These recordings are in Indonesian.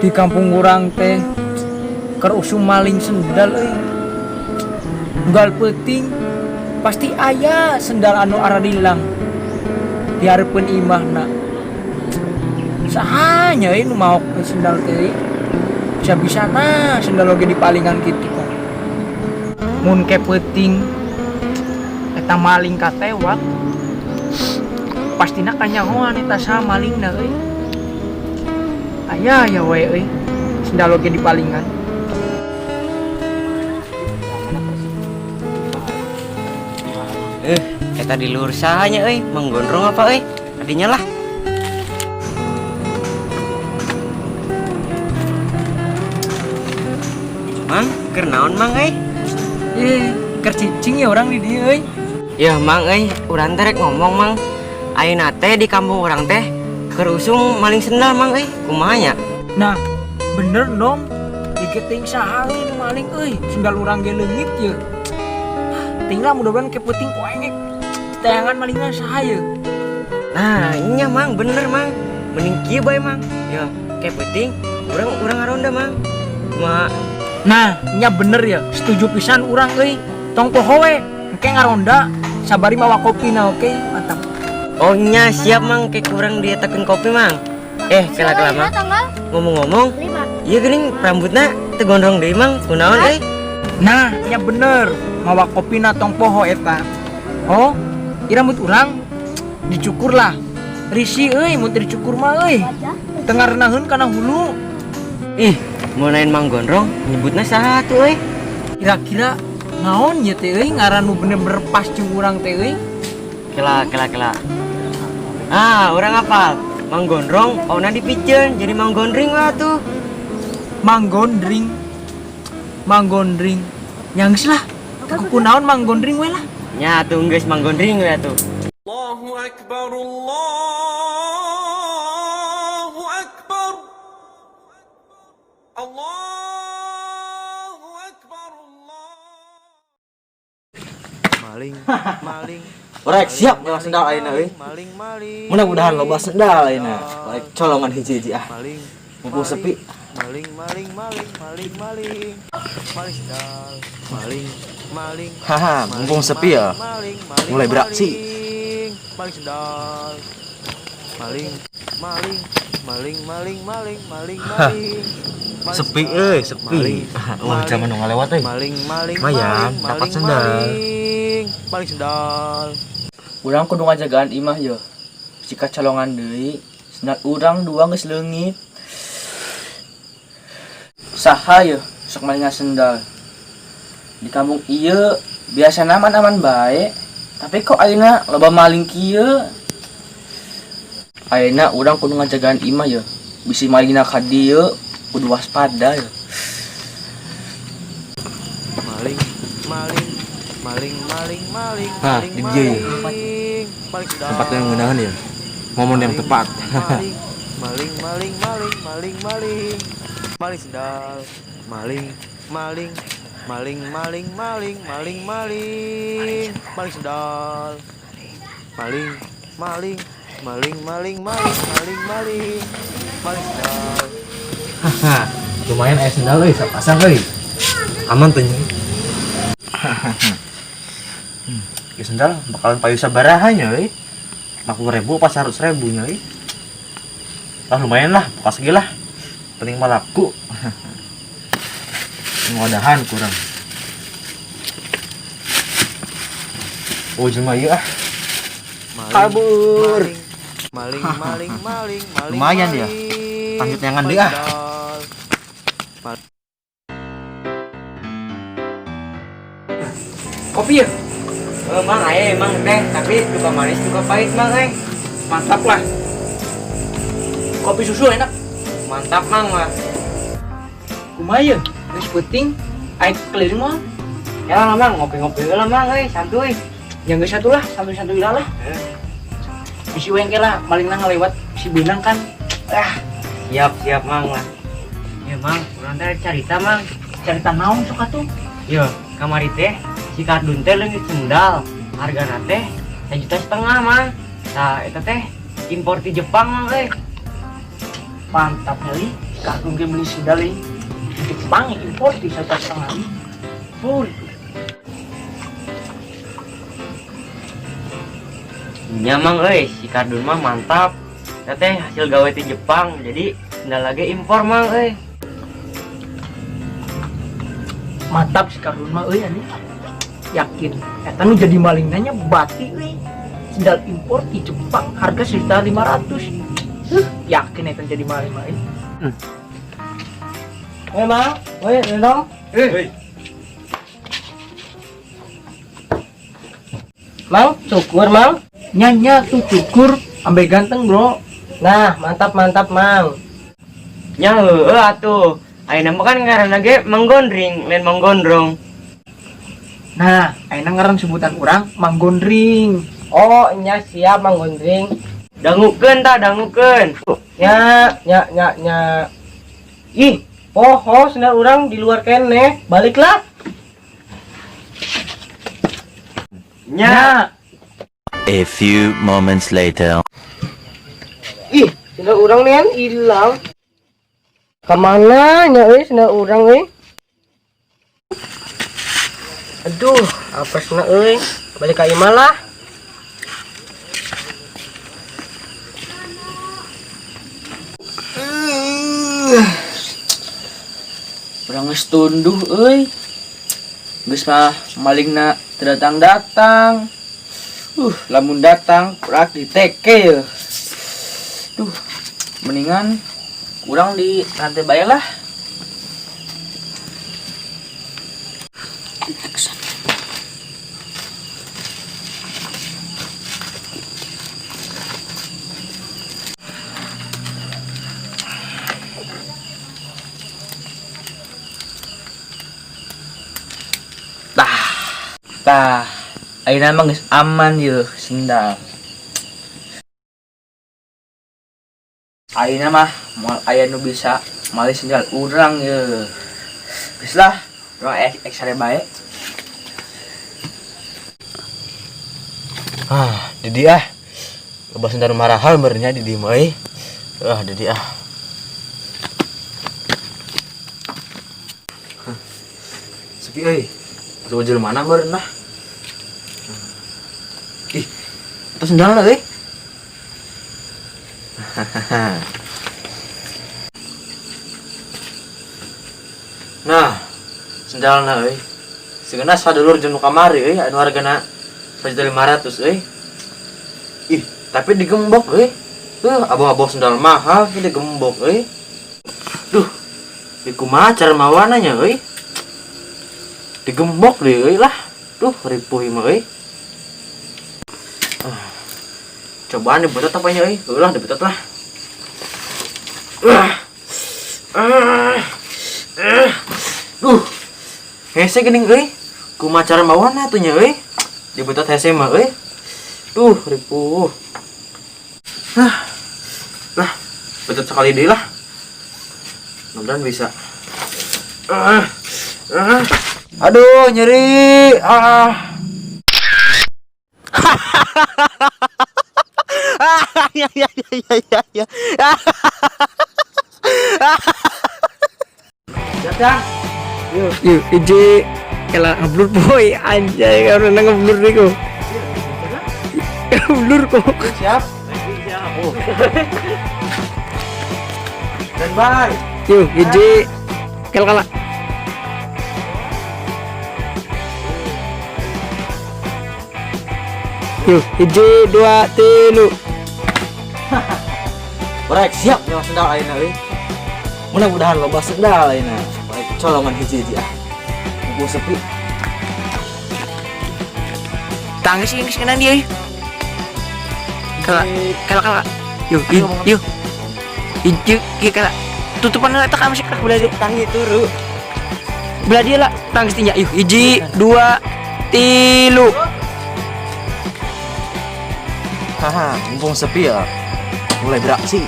Di kampung urang teh keur usum maling sendal euy. Unggal peuting pasti aya sendal anu aradilang di hareupeun imahna. Sahanya euy nu maok sendal teh. Bisa-bisana sendal oge dipalingan kitu kan. Mun ke peuting eta maling katewak pastina kanyahoan eta saha malingna euy. Aya ya we euy sendal oge dipalingan. Eta di luhur sahanya euy, menggondrong apa euy? Adinya lah. Mang, keur naon Mang euy? Keur cicing ya orang di dieu euy. Ya Mang euy, urang teh rek ngomong Mang. Ayeuna teh di kampung urang teh keur usum maling sendal Mang euy. Kumaha nya? Nah, bener dong. Diketing saha euy nu maling euy, sendal urang ge leungit ye. Tinggal mudah-mudahan ke peuting koengek. Tayangan malingan saha ye. Nah, nya Mang, bener Mang. Mending kieu bae Mang. Ya, ke peuting urang ngaronda Mang. Kumaha? Nah, nya bener ya. Setuju pisan urang euy. Tong poho we, engke ngaronda sabari mawa kopina oke, mantap. Oh nya siap Mang, ke kurang dietakeun kopi Mang. Kela-kela Mang. Ngomong-ngomong, ieu geuning rambutna teu gondrong deui Mang, kunaon euy? Nah, nya bener. Mawa kopina tong poho eta. Oh, ieu rambut urang dicukur lah. Risi euy mun teu dicukur mah euy. Teu ngarenaheun kana hulu. Ih, mau nain Mang Gondrong, nyebutna saha tuh euy? Kira-kira naon nya teh euy ngaran nu bener-bener pas jeung urang teh euy? Kela. Ah, urang hafal. Mang Gondrong, ona dipikeun jadi Mang Gondring lah tuh. Mang Gondring. Nyanggeus lah. Teu kunaon Mang Gondring we lah. Nya tuh geus Mang Gondring we tuh. Allahu Akbar, Allahu Akbar, Allahu Akbar, Allah. Maling. Orek siap nyawa sendal ayeuna euy. Mudah-mudahan loba sendal ayeuna. Orek colongan hiji-hiji ah. Mumpung sepi. Maling sendal. Maling. Haha, mumpung sepi ya. Mulai beraksi. Maling sendal. Maling. Sepi euy, sepi. Wah, zaman nu ngalewat euy. Mayang dapat sendal. Maling sendal. Urang kudu ngajagaan imah ye. Jika calongan deui, sendal urang dua geus leungit. Saha ye sok malingan sendal. Di kampung ieu biasana aman-aman bae, tapi kok ayeuna loba maling kieu. Ayeuna urang kudu ngajagaan imah ye. Bisi malingna ka dieu kudu waspada ye. Maling. Nah, di dia ya. Tempat yang ngeundangan ya. Momen yang tepat. Maling sendal. Maling sendal. Maling sendal. Haha, lumayan aya sendal euy, sapasang euy. Aman teh nya. Ge sendal bakalan payu sabaraha nya euy. 50.000 apa 100.000 nya euy. Lah lumayan lah, bekas ge lah. Penting mah laku. Ngodahan kurang. Oh jelema ieu ah. Kabur. Maling, maling, maling, maling. Lumayan ya. maling. Lanjut yang Andi, Maling ah. sendal. Kopi ya? Mang emang teh, tapi juga manis juga pahit mang Mantap lah. Kopi susu enak. Mantap mang mah. Kumaha geus penting aing keliling mah. Ya lah mang, ngopi-ngopi lah mang santuy. Yang geus satu lah, santuy-santuy lah. Bisi wengke lah, maling nang lewat si Binang kan. Siap mang lah. Ya mang, urang teh carita mang. Cerita naon sok atuh? Yo, kamari teh si kardun teh leungit sendal. Hargana teh 1,5 juta mang. Nah, eta teh impor ti Jepang mang Mantap kali. Kakung ge beli sendal ini. Jepang impor di 1,5 juta. Full. Nya mang si kardun mah mantap. Eta teh hasil gawe ti Jepang, jadi sendal lagi impor mang Mantap si kardun mah ani. Yakin eta nu jadi maling nanya bati sendal impor di Jepang harga 1.500.000. Yakin eta jadi maling mah. Mang, dong. Mang, syukur mang. Nyanya tuh cukur ambe ganteng bro. Nah, mantap mang. Nya heueuh atuh. Ayeuna mah kan ngaranna ge Manggondring, lain Manggondrong. Nah, ayeuna ngaran sebutan orang Manggondring. Oh, nya siap Manggondring. Dangukeun tah, dangukeun. Nya. Ih, sendal urang di luar kene. Baliklah. Nya. A few moments later. Ih, sendal urang nih hilang. Kemana nya sendal urang Aduh, apesna balik ka imah lah. Urang geus tunduh geus mah malingna teu datang. Lamun datang urak diteke ya. Mendingan kurang di rantai bae lah. Tah, ayeuna mah geus aman yeuh sendal. Ayeuna mah moal aya nu bisa malih sendal urang yeuh. Geus lah, urang eksare bae. Didi ah. Loba sendal marahal beurnya di dieu mah Didi ah. Sepi Coba jelema mana beureun lah. Ih, itu sendalna Nah, sendalna segenna sadulur jeung nu kamari anu hargana 1.500.000 Ih, tapi digembok abah-abah sendal mahal ini digembok Duh, kumaha cara mawananya digembok deh lah. Duh, ripuh mah cobaan dibetot apa nya ulah dibetot lah. Duh, hese geuning kumaha cara mawana atuh nya dibetot hese mah duh, ripuh. Lah, betot sekali deui lah. Mudah-mudahan bisa. Aduh, nyeri. Ya. Datang. Yuk, ije kela ngeblur boy anjay karena ngeblur niku. Ngeblur kok. Siap. Dan bye. Yuk, ije kela. Yuk, 1, 2, 3. Rek, siap nyawa sendal ayeuna euy. Mudah-mudahan loba sendal ayeuna. Baik colongan hiji-hiji ah. Mumpung sepi. Tangis yang kesekian dia. Kalau yuk yuk. Yuk kita tutupan eta ka masih belah dia Tangi turu. belah dia lah tangis tinggi yuk 1 2 3 Haha, mumpung sepi ya. Mulai beraksi.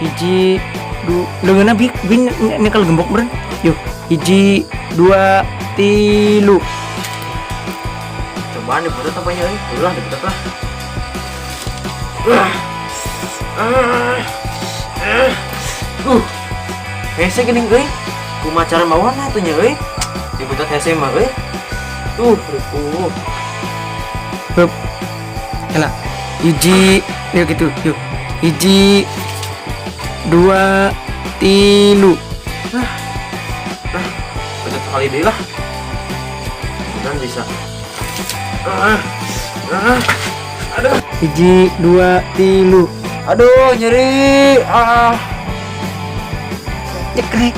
1 2 leungeunna bin nyekel gembok beren yuk 1 2 3 Cobaan diputet apanya euy? Ulah diputet lah. Hese geuning euy. Kumaha cara mawana atuh nya euy? Diputet hese mah euy. Kena 1 yuk gitu yuk 1 2 3 Putet sekali deui lah. Dan bisa. 1 2 3 Aduh, nyeri. cekrek